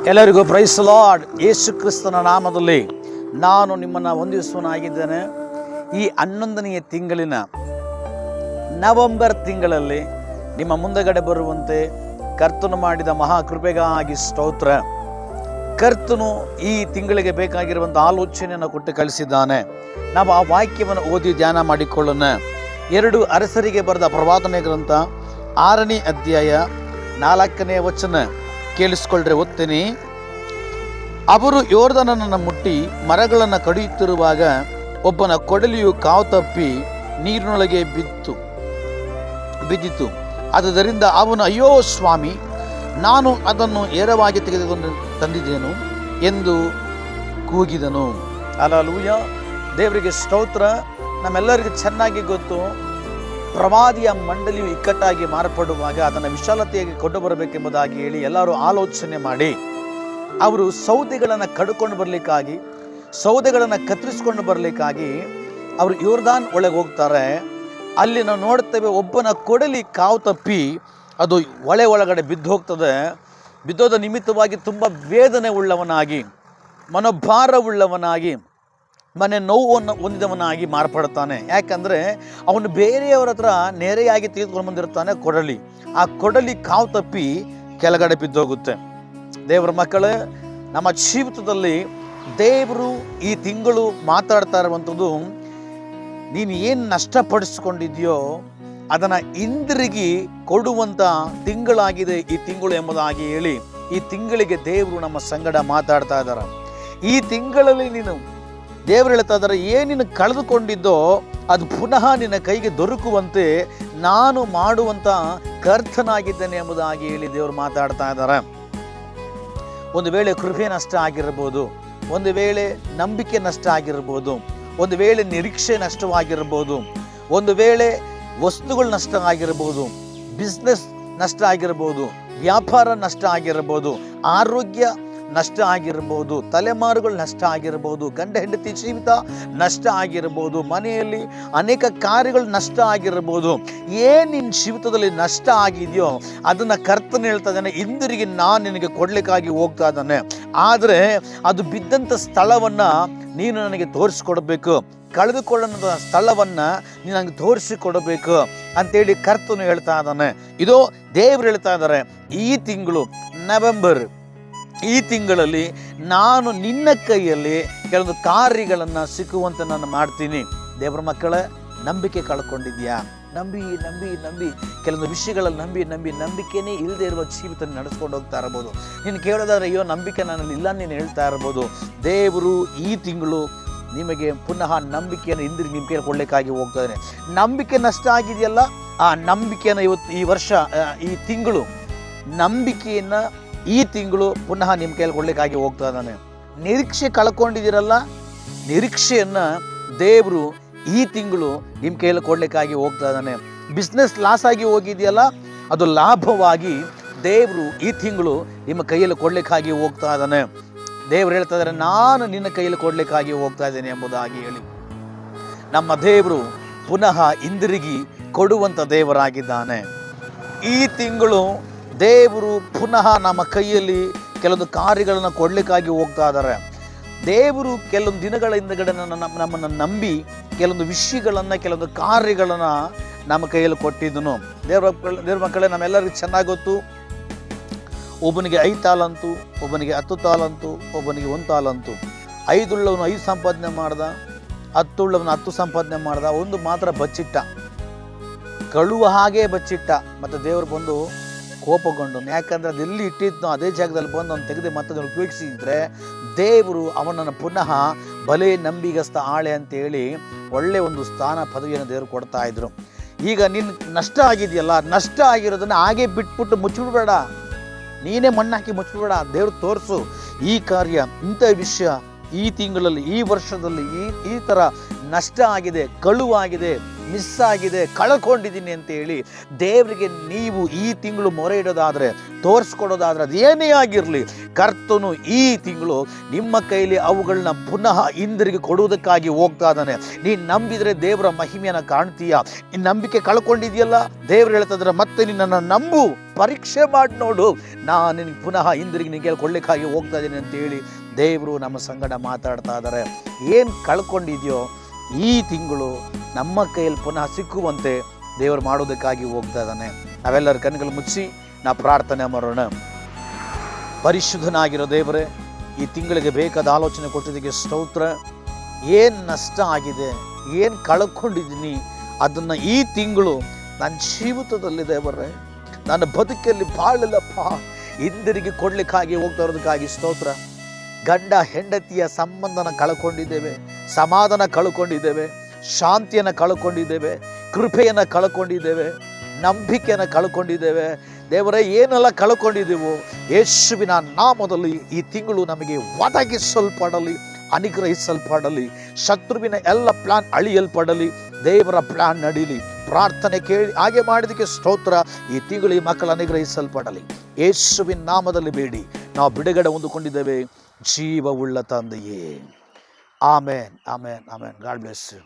ಎಲ್ಲರಿಗೂ price lord. ಯೇಸು ಕ್ರಿಸ್ತನ ನಾಮದಲ್ಲಿ ನಾನು ನಿಮ್ಮನ್ನು ವಂದಿಸುವನಾಗಿದ್ದೇನೆ. ಈ 11ನೆಯ ತಿಂಗಳಿನ ನವೆಂಬರ್ ತಿಂಗಳಲ್ಲಿ ನಿಮ್ಮ ಮುಂದಗಡೆ ಬರುವಂತೆ ಕರ್ತನು ಮಾಡಿದ ಮಹಾಕೃಪೆಗಾಗಿ ಸ್ತೋತ್ರ. ಕರ್ತನು ಈ ತಿಂಗಳಿಗೆ ಬೇಕಾಗಿರುವಂಥ ಆಲೋಚನೆಯನ್ನು ಕೊಟ್ಟು ಕಳಿಸಿದ್ದಾನೆ. ನಾವು ಆ ವಾಕ್ಯವನ್ನು ಓದಿ ಧ್ಯಾನ ಮಾಡಿಕೊಳ್ಳೋಣ. 2 ಅರಸರಿಗೆ ಬರೆದ ಪ್ರವಾದನೆ ಗ್ರಂಥ 6ನೇ ಅಧ್ಯಾಯ 4ನೇ ವಚನ ಕೇಳಿಸ್ಕೊಳ್ರೆ ಓದ್ತೀನಿ. ಅವರು ಯೋರ್ದನನ್ನು ಮುಟ್ಟಿ ಮರಗಳನ್ನು ಕಡಿಯುತ್ತಿರುವಾಗ ಒಬ್ಬನ ಕೊಡಲಿಯು ಕಾವು ತಪ್ಪಿ ನೀರಿನೊಳಗೆ ಬಿದ್ದಿತು. ಆದ್ದರಿಂದ ಅವನು, ಅಯ್ಯೋ ಸ್ವಾಮಿ, ನಾನು ಅದನ್ನು ಏರವಾಗಿ ತೆಗೆದುಕೊಂಡು ತಂದಿದ್ದೇನು ಎಂದು ಕೂಗಿದನು. ಹಲ್ಲೆಲೂಯಾ. ದೇವರಿಗೆ ಸ್ತೋತ್ರ. ನಮ್ಮೆಲ್ಲರಿಗೂ ಚೆನ್ನಾಗಿ ಗೊತ್ತು, ಪ್ರವಾದಿಯ ಮಂಡಳಿಯು ಇಕ್ಕಟ್ಟಾಗಿ ಮಾರ್ಪಡುವಾಗ ಅದನ್ನು ವಿಶಾಲತೆಯಾಗಿ ಕೊಂಡು ಬರಬೇಕೆಂಬುದಾಗಿ ಹೇಳಿ ಎಲ್ಲರೂ ಆಲೋಚನೆ ಮಾಡಿ ಅವರು ಸೌದೆಗಳನ್ನು ಕಡ್ಕೊಂಡು ಬರಲಿಕ್ಕಾಗಿ, ಸೌದೆಗಳನ್ನು ಕತ್ತರಿಸ್ಕೊಂಡು ಬರಲಿಕ್ಕಾಗಿ ಅವರು ಯೋರ್ದಾನ್ ಒಳಗೆ ಹೋಗ್ತಾರೆ. ಅಲ್ಲಿ ನಾವು ನೋಡ್ತೇವೆ, ಒಬ್ಬನ ಕೊಡಲಿ ಕಾವು ತಪ್ಪಿ ಅದು ಹೊಳೆ ಒಳಗಡೆ ಬಿದ್ದು ಹೋಗ್ತದೆ. ಬಿದ್ದೋದ ನಿಮಿತ್ತವಾಗಿ ತುಂಬ ವೇದನೆ ಉಳ್ಳವನಾಗಿ, ಮನೋಭಾರವುಳ್ಳವನಾಗಿ, ಮನೆ ನೋವನ್ನು ಹೊಂದಿದವನಾಗಿ ಮಾರ್ಪಡ್ತಾನೆ. ಯಾಕಂದರೆ ಅವನು ಬೇರೆಯವರ ಹತ್ರ ನೇರೆಯಾಗಿ ತೆಗೆದುಕೊಂಡು ಬಂದಿರ್ತಾನೆ ಕೊಡಲಿ. ಆ ಕೊಡಲಿ ಕಾವು ತಪ್ಪಿ ಕೆಳಗಡೆ ಬಿದ್ದೋಗುತ್ತೆ. ದೇವರ ಮಕ್ಕಳೇ, ನಮ್ಮ ಜೀವಿತದಲ್ಲಿ ದೇವರು ಈ ತಿಂಗಳು ಮಾತಾಡ್ತಾ ಇರುವಂಥದ್ದು, ನೀನು ಏನು ನಷ್ಟಪಡಿಸ್ಕೊಂಡಿದೆಯೋ ಅದನ್ನು ಹಿಂದಿರುಗಿ ಕೊಡುವಂಥ ತಿಂಗಳಾಗಿದೆ ಈ ತಿಂಗಳು ಎಂಬುದಾಗಿ ಹೇಳಿ ಈ ತಿಂಗಳಿಗೆ ದೇವರು ನಮ್ಮ ಸಂಗಡ ಮಾತಾಡ್ತಾ ಇದ್ದಾರೆ. ಈ ತಿಂಗಳಲ್ಲಿ ನೀನು, ದೇವರು ಹೇಳ್ತಾ ಇದ್ದಾರೆ, ಏನೇನು ಕಳೆದುಕೊಂಡಿದ್ದೋ ಅದು ಪುನಃ ನಿನ್ನ ಕೈಗೆ ದೊರಕುವಂತೆ ನಾನು ಮಾಡುವಂಥ ಕರ್ತನಾಗಿದ್ದೇನೆ ಎಂಬುದಾಗಿ ಹೇಳಿ ದೇವರು ಮಾತಾಡ್ತಾ ಇದ್ದಾರೆ. ಒಂದು ವೇಳೆ ಕೃಪೆ ನಷ್ಟ ಆಗಿರ್ಬೋದು, ಒಂದು ವೇಳೆ ನಂಬಿಕೆ ನಷ್ಟ ಆಗಿರ್ಬೋದು, ಒಂದು ವೇಳೆ ನಿರೀಕ್ಷೆ ನಷ್ಟವಾಗಿರ್ಬೋದು, ಒಂದು ವೇಳೆ ವಸ್ತುಗಳು ನಷ್ಟ ಆಗಿರ್ಬೋದು, ಬಿಸ್ನೆಸ್ ನಷ್ಟ ಆಗಿರ್ಬೋದು, ವ್ಯಾಪಾರ ನಷ್ಟ ಆಗಿರ್ಬೋದು, ಆರೋಗ್ಯ ನಷ್ಟ ಆಗಿರ್ಬೋದು, ತಲೆಮಾರುಗಳು ನಷ್ಟ ಆಗಿರ್ಬೋದು, ಗಂಡ ಹೆಂಡತಿ ಜೀವಿತ ನಷ್ಟ ಆಗಿರ್ಬೋದು, ಮನೆಯಲ್ಲಿ ಅನೇಕ ಕಾರ್ಯಗಳು ನಷ್ಟ ಆಗಿರ್ಬೋದು. ಏನು ನಿನ್ನ ಜೀವಿತದಲ್ಲಿ ನಷ್ಟ ಆಗಿದೆಯೋ ಅದನ್ನು ಕರ್ತನ ಹೇಳ್ತಾ ಇದ್ದಾನೆ, ಹಿಂದಿರುಗಿ ನಾನು ನಿನಗೆ ಕೊಡಲಿಕ್ಕಾಗಿ ಹೋಗ್ತಾ ಇದ್ದಾನೆ. ಆದರೆ ಅದು ಬಿದ್ದಂಥ ಸ್ಥಳವನ್ನು ನೀನು ನನಗೆ ತೋರಿಸಿಕೊಡ್ಬೇಕು, ಕಳೆದುಕೊಳ್ಳೋಣ ಸ್ಥಳವನ್ನು ನೀನು ನನಗೆ ತೋರಿಸಿಕೊಡಬೇಕು ಅಂತೇಳಿ ಕರ್ತನು ಹೇಳ್ತಾ ಇದ್ದಾನೆ. ಇದು ದೇವರು ಹೇಳ್ತಾ ಇದ್ದಾರೆ, ಈ ತಿಂಗಳು ನವೆಂಬರ್, ಈ ತಿಂಗಳಲ್ಲಿ ನಾನು ನಿನ್ನ ಕೈಯಲ್ಲಿ ಕೆಲವೊಂದು ಕಾರ್ಯಗಳನ್ನು ಸಿಕ್ಕುವಂತೆ ನಾನು ಮಾಡ್ತೀನಿ. ದೇವರ ಮಕ್ಕಳೇ, ನಂಬಿಕೆ ಕಳ್ಕೊಂಡಿದ್ಯಾ? ನಂಬಿ ನಂಬಿ ನಂಬಿ ಕೆಲವೊಂದು ವಿಷಯಗಳಲ್ಲಿ ನಂಬಿಕೆನೇ ಇಲ್ಲದೆ ಇರುವ ಜೀವಿತ ನಡೆಸ್ಕೊಂಡು ಹೋಗ್ತಾ ಇರ್ಬೋದು. ನೀನು ಕೇಳೋದಾದ್ರೆ, ಅಯ್ಯೋ ನಂಬಿಕೆ ನನ್ನಲ್ಲಿ ಇಲ್ಲ ನೀನು ಹೇಳ್ತಾ ಇರ್ಬೋದು. ದೇವರು ಈ ತಿಂಗಳು ನಿಮಗೆ ಪುನಃ ನಂಬಿಕೆಯನ್ನು ಹಿಂದಿರುಗಿ ನಿಮ್ಮ ಕೈಯಲ್ಲಿ ಕೊಡಲಿಕ್ಕಾಗಿ ಹೋಗ್ತಾ ಇದ್ದಾನೆ. ನಂಬಿಕೆ ನಷ್ಟ ಆಗಿದೆಯಲ್ಲ, ಆ ನಂಬಿಕೆಯನ್ನು ಇವತ್ತು ಈ ವರ್ಷ, ಈ ತಿಂಗಳು ನಂಬಿಕೆಯನ್ನು ಈ ತಿಂಗಳು ಪುನಃ ನಿಮ್ಮ ಕೈಯಲ್ಲಿ ಕೊಡಲಿಕ್ಕಾಗಿ ಹೋಗ್ತಾ ಇದ್ದಾನೆ. ನಿರೀಕ್ಷೆ ಕಳ್ಕೊಂಡಿದ್ದೀರಲ್ಲ, ನಿರೀಕ್ಷೆಯನ್ನು ದೇವರು ಈ ತಿಂಗಳು ನಿಮ್ಮ ಕೈಯಲ್ಲಿ ಕೊಡಲಿಕ್ಕಾಗಿ ಹೋಗ್ತಾ ಇದ್ದಾನೆ. ಬಿಸ್ನೆಸ್ ಲಾಸ್ ಆಗಿ ಹೋಗಿದೆಯಲ್ಲ, ಅದು ಲಾಭವಾಗಿ ದೇವರು ಈ ತಿಂಗಳು ನಿಮ್ಮ ಕೈಯಲ್ಲಿ ಕೊಡಲಿಕ್ಕಾಗಿ ಹೋಗ್ತಾ ಇದ್ದಾನೆ. ದೇವರು ಹೇಳ್ತಾ ಇದ್ದಾರೆ, ನಾನು ನಿನ್ನ ಕೈಯಲ್ಲಿ ಕೊಡಲಿಕ್ಕಾಗಿ ಹೋಗ್ತಾ ಇದ್ದೇನೆ ಎಂಬುದಾಗಿ ಹೇಳಿ ನಮ್ಮ ದೇವರು ಪುನಃ ಹಿಂದಿರುಗಿ ಕೊಡುವಂಥ ದೇವರಾಗಿದ್ದಾನೆ. ಈ ತಿಂಗಳು ದೇವರು ಪುನಃ ನಮ್ಮ ಕೈಯಲ್ಲಿ ಕೆಲವೊಂದು ಕಾರ್ಯಗಳನ್ನು ಕೊಡಲಿಕ್ಕಾಗಿ ಹೋಗ್ತಾ ಇದ್ದಾರೆ. ದೇವರು ಕೆಲವೊಂದು ದಿನಗಳ ಹಿಂದಗಡೆ ನಮ್ಮನ್ನು ನಂಬಿ ಕೆಲವೊಂದು ವಿಷಯಗಳನ್ನು, ಕೆಲವೊಂದು ಕಾರ್ಯಗಳನ್ನು ನಮ್ಮ ಕೈಯಲ್ಲಿ ಕೊಟ್ಟಿದ್ದನು. ದೇವ್ರ ಮಕ್ಕಳೇ, ನಮ್ಮೆಲ್ಲರಿಗೂ ಚೆನ್ನಾಗಿ ಗೊತ್ತು, ಒಬ್ಬನಿಗೆ 5 ತಾಲಂತು, ಒಬ್ಬನಿಗೆ 10 ತಾಲಂತು, ಒಬ್ಬನಿಗೆ 1 ತಾಲಂತು. 5 ಉಳ್ಳವನು 5 ಸಂಪಾದನೆ ಮಾಡ್ದ, 10 ಉಳ್ಳವನು 10 ಸಂಪಾದನೆ ಮಾಡ್ದ, ಒಂದು ಮಾತ್ರ ಬಚ್ಚಿಟ್ಟ, ಕಳುವ ಹಾಗೆ ಬಚ್ಚಿಟ್ಟ. ಮತ್ತು ದೇವರು ಬಂದು ಕೋಪಗೊಂಡು, ಯಾಕಂದರೆ ಅದೆಲ್ಲಿ ಇಟ್ಟಿದ್ನೋ ಅದೇ ಜಾಗದಲ್ಲಿ ಬಂದು ಅವನು ತೆಗೆದು ಮತ್ತೆ ಉಪಯೋಗಿಸಿದ್ರೆ ದೇವರು ಅವನನ್ನು ಪುನಃ ಬಲೆ ನಂಬಿಗಸ್ತ ಆಳೆ ಅಂತೇಳಿ ಒಳ್ಳೆಯ ಒಂದು ಸ್ಥಾನ ಪದವಿಯನ್ನು ದೇವರು ಕೊಡ್ತಾ ಇದ್ರು. ಈಗ ನಿನ್ನ ನಷ್ಟ ಆಗಿದೆಯಲ್ಲ, ನಷ್ಟ ಆಗಿರೋದನ್ನು ಹಾಗೆ ಬಿಟ್ಬಿಟ್ಟು ಮುಚ್ಚಿಬಿಡಬೇಡ, ನೀನೇ ಮಣ್ಣಾಕಿ ಮುಚ್ಚಿಬಿಡ. ದೇವ್ರು ತೋರಿಸು, ಈ ಕಾರ್ಯ, ಇಂಥ ವಿಷಯ ಈ ತಿಂಗಳಲ್ಲಿ, ಈ ವರ್ಷದಲ್ಲಿ ಈ ಥರ ನಷ್ಟ ಆಗಿದೆ, ಕಳುವಾಗಿದೆ, ಮಿಸ್ ಆಗಿದೆ, ಕಳ್ಕೊಂಡಿದ್ದೀನಿ ಅಂತೇಳಿ ದೇವರಿಗೆ ನೀವು ಈ ತಿಂಗಳು ಮೊರೆ ಇಡೋದಾದರೆ ತೋರಿಸ್ಕೊಡೋದಾದ್ರೆ ಅದೇನೇ ಆಗಿರಲಿ, ಕರ್ತನು ಈ ತಿಂಗಳು ನಿಮ್ಮ ಕೈಲಿ ಅವುಗಳನ್ನ ಪುನಃ ಹಿಂದಿರುಗಿ ಕೊಡುವುದಕ್ಕಾಗಿ ಹೋಗ್ತಾ ಇದ್ದಾನೆ. ನೀನು ನಂಬಿದರೆ ದೇವರ ಮಹಿಮೆಯನ್ನು ಕಾಣ್ತೀಯ. ನೀನು ನಂಬಿಕೆ ಕಳ್ಕೊಂಡಿದೆಯಲ್ಲ, ದೇವ್ರು ಹೇಳ್ತಿದ್ರೆ ಮತ್ತೆ ನಿನ್ನನ್ನು ನಂಬು, ಪರೀಕ್ಷೆ ಮಾಡಿ ನೋಡು, ನಾನು ನಿನಗೆ ಪುನಃ ಹಿಂದಿರುಗಿ ನಿನಗೆ ಕೊಡ್ಲಿಕ್ಕಾಗಿ ಹೋಗ್ತಾ ಇದ್ದೀನಿ ಅಂತೇಳಿ ದೇವರು ನಮ್ಮ ಸಂಗಡ ಮಾತಾಡ್ತಾ ಇದ್ದಾರೆ. ಏನು ಕಳ್ಕೊಂಡಿದೆಯೋ ಈ ತಿಂಗಳು ನಮ್ಮ ಕೈಯಲ್ಲಿ ಪುನಃ ಸಿಕ್ಕುವಂತೆ ದೇವರು ಮಾಡೋದಕ್ಕಾಗಿ ಹೋಗ್ತಾ ಇದ್ದಾನೆ. ನಾವೆಲ್ಲರ ಕಣ್ಣುಗಳು ಮುಚ್ಚಿ ನಾ ಪ್ರಾರ್ಥನೆ ಮಾಡೋಣ. ಪರಿಶುದ್ಧನಾಗಿರೋ ದೇವರೇ, ಈ ತಿಂಗಳಿಗೆ ಬೇಕಾದ ಆಲೋಚನೆ ಕೊಟ್ಟಿದ್ದಕ್ಕೆ ಸ್ತೋತ್ರ. ಏನು ನಷ್ಟ ಆಗಿದೆ, ಏನು ಕಳ್ಕೊಂಡಿದ್ದೀನಿ, ಅದನ್ನು ಈ ತಿಂಗಳು ನನ್ನ ಜೀವಿತದಲ್ಲಿ ದೇವರೇ, ನನ್ನ ಬದುಕಲ್ಲಿ ಬಾಳಿಲ್ಲಪ್ಪ, ಹಿಂದಿರುಗಿ ಕೊಡ್ಲಿಕ್ಕಾಗಿ ಹೋಗ್ತಾ ಇರೋದಕ್ಕಾಗಿ ಸ್ತೋತ್ರ. ಗಂಡ ಹೆಂಡತಿಯ ಸಂಬಂಧನ ಕಳ್ಕೊಂಡಿದ್ದೇವೆ, ಸಮಾಧಾನ ಕಳ್ಕೊಂಡಿದ್ದೇವೆ, ಶಾಂತಿಯನ್ನು ಕಳ್ಕೊಂಡಿದ್ದೇವೆ, ಕೃಪೆಯನ್ನು ಕಳ್ಕೊಂಡಿದ್ದೇವೆ, ನಂಬಿಕೆಯನ್ನು ಕಳ್ಕೊಂಡಿದ್ದೇವೆ ದೇವರೇ. ಏನೆಲ್ಲ ಕಳ್ಕೊಂಡಿದ್ದೆವು ಯೇಸುವಿನ ನಾಮದಲ್ಲಿ ಈ ತಿಂಗಳು ನಮಗೆ ಒದಗಿಸಲ್ಪಡಲಿ, ಅನುಗ್ರಹಿಸಲ್ಪಡಲಿ. ಶತ್ರುವಿನ ಎಲ್ಲ ಪ್ಲಾನ್ ಅಳಿಯಲ್ಪಡಲಿ, ದೇವರ ಪ್ಲಾನ್ ನಡೀಲಿ. ಪ್ರಾರ್ಥನೆ ಕೇಳಿ ಹಾಗೆ ಮಾಡಿದಕ್ಕೆ ಸ್ತೋತ್ರ. ಈ ತಿಂಗಳು ಈ ಮಕ್ಕಳು ಅನುಗ್ರಹಿಸಲ್ಪಡಲಿ. ಯೇಸುವಿನ ನಾಮದಲ್ಲಿ ಬೇಡಿ ನಾವು ಬಿಡುಗಡೆ ಹೊಂದಿಕೊಂಡಿದ್ದೇವೆ, ಜೀವವುಳ್ಳ ತಂದೆಯೇ. Amen, amen, amen. God bless you.